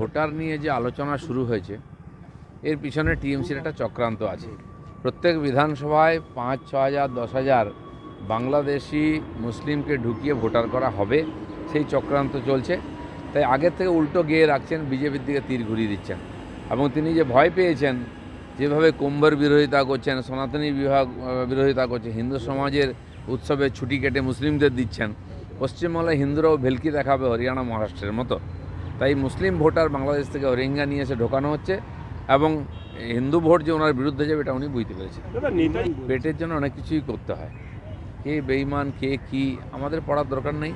Voter নিয়ে যে আলোচনা শুরু হয়েছে এর পিছনে টিএমসির একটা চক্রান্ত আছে। প্রত্যেক বিধানসভায় 5-6 হাজার 10 হাজার বাংলাদেশি মুসলিমকে ঢুকিয়ে ভোটার করা হবে, সেই চক্রান্ত চলছে। তাই আগের থেকে উল্টো গিয়ে রাখছেন, বিজেপির দিকে তীর ঘুরিয়ে দিচ্ছেন। এবং তিনি যে ভয় পেয়েছেন, যেভাবে কুম্ভের বিরোধিতা করছেন, সনাতনী বিভাগ বিরোধিতা করছেন, হিন্দু সমাজের উৎসবে ছুটি কেটে মুসলিমদের দিচ্ছেন, পশ্চিমবাংলায় হিন্দুরাও ভেলকি দেখাবে হরিয়ানা মহারাষ্ট্রের মতো। তাই মুসলিম ভোটার বাংলাদেশ থেকে রোহিঙ্গা নিয়ে এসে ঢোকানো হচ্ছে এবং হিন্দু ভোট যে ওনার বিরুদ্ধে যাবে এটা উনি বুঝতে পেরেছেন। পেটের জন্য অনেক কিছুই করতে হয়, কে বেঈমান কে কি আমাদের পড়ার দরকার নেই।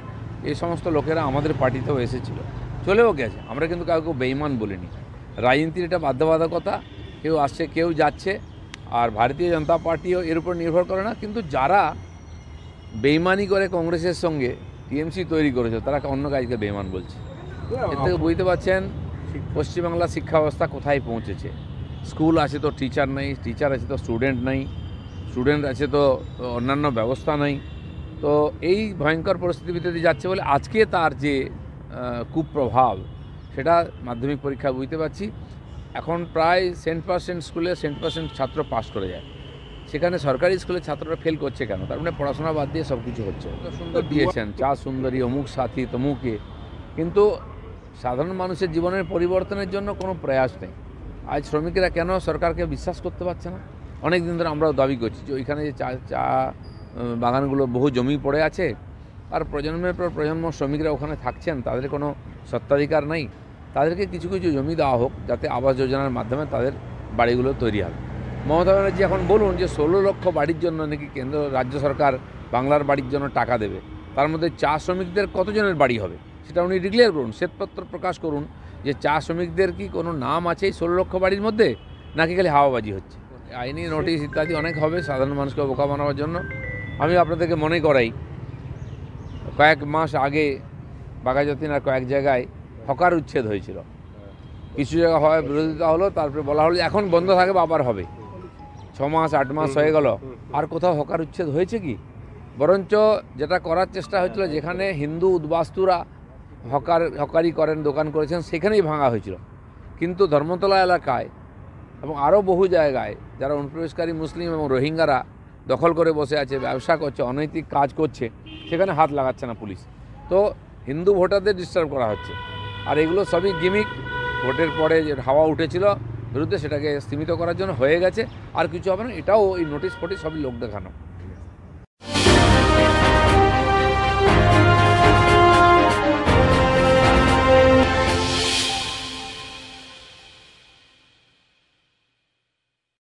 এই সমস্ত লোকেরা আমাদের পার্টিতেও এসেছিল, চলেও গেছে, আমরা কিন্তু কাউকে বেঈমান বলিনি। রাজনীতির এটা বাধ্যবাধকতা, কেউ আসছে কেউ যাচ্ছে, আর ভারতীয় জনতা পার্টিও এর উপর নির্ভর করে না। কিন্তু যারা বেঈমানি করে কংগ্রেসের সঙ্গে টিএমসি তৈরি করেছে তারা অন্য কাজকে বেঈমান বলছে। এর থেকে বুঝতে পারছেন পশ্চিমবাংলার শিক্ষা ব্যবস্থা কোথায় পৌঁছেছে। স্কুল আছে তো টিচার নেই, টিচার আছে তো স্টুডেন্ট নেই, স্টুডেন্ট আছে তো অন্যান্য ব্যবস্থা নেই। তো এই ভয়ঙ্কর পরিস্থিতির ভিতরে যাচ্ছে বলে আজকে তার যে কুপ্রভাব সেটা মাধ্যমিক পরীক্ষায় বুঝতে পারছি। এখন প্রায় 100% স্কুলে 100% ছাত্র পাস করে যায়, সেখানে সরকারি স্কুলে ছাত্ররা ফেল করছে কেন? তার মানে পড়াশোনা বাদ দিয়ে সব কিছু হচ্ছে। সুন্দর দিয়েছেন, চা সুন্দরী, অমুক সাথী তমুকে, কিন্তু সাধারণ মানুষের জীবনের পরিবর্তনের জন্য কোনো প্রয়াস নেই। আজ শ্রমিকেরা কেন সরকারকে বিশ্বাস করতে পারছে না? অনেক দিন ধরে আমরাও দাবি করছি যে ওইখানে যে চা বাগানগুলো বহু জমি পড়ে আছে, আর প্রজন্মের পর প্রজন্ম শ্রমিকরা ওখানে থাকছেন, তাদের কোনো স্বত্বাধিকার নেই। তাদেরকে কিছু কিছু জমি দেওয়া হোক, যাতে আবাস যোজনার মাধ্যমে তাদের বাড়িগুলো তৈরি হবে। মমতা ব্যানার্জি এখন বলুন যে 16 লক্ষ বাড়ির জন্য নাকি কেন্দ্র রাজ্য সরকার বাংলার বাড়ির জন্য টাকা দেবে। তার মধ্যে চা শ্রমিকদের কতজনের বাড়ি হবে সেটা উনি ডিক্লেয়ার করুন, শ্বেতপত্র প্রকাশ করুন যে চা শ্রমিকদের কি কোনো নাম আছে এই 16 লক্ষ বাড়ির মধ্যে, নাকি খালি হাওয়াবাজি হচ্ছে। আইনি নোটিশ ইত্যাদি অনেক হবে সাধারণ মানুষকে বোকা বানাবার জন্য। আমি আপনাদেরকে মনে করাই, কয়েক মাস আগে বাঘাযতীনের কয়েক জায়গায় হকার উচ্ছেদ হয়েছিল। কিছু জায়গা হয় বিরোধিতা হলো, তারপরে বলা হলো এখন বন্ধ থাকবে, আবার হবে। 6 মাস 8 মাস হয়ে গেল, আর কোথাও হকার উচ্ছেদ হয়েছে কি? বরঞ্চ যেটা করার চেষ্টা হয়েছিল, যেখানে হিন্দু উদ্বাস্তুরা হকারি করেন, দোকান করেছেন, সেখানেই ভাঙা হয়েছিল। কিন্তু ধর্মতলা এলাকায় এবং আরও বহু জায়গায় যারা অনুপ্রবেশকারী মুসলিম এবং রোহিঙ্গারা দখল করে বসে আছে, ব্যবসা করছে, অনৈতিক কাজ করছে, সেখানে হাত লাগাচ্ছে না পুলিশ। তো হিন্দু ভোটারদের ডিস্টার্ব করা হচ্ছে। আর এগুলো সবই গিমিক। ভোটের পরে যে হাওয়া উঠেছিল বিরুদ্ধে, সেটাকে স্তীমিত করার জন্য হয়ে গেছে, আর কিছু হবে না। এটাও এই নোটিশ ফোটিশ সবই লোক দেখানো।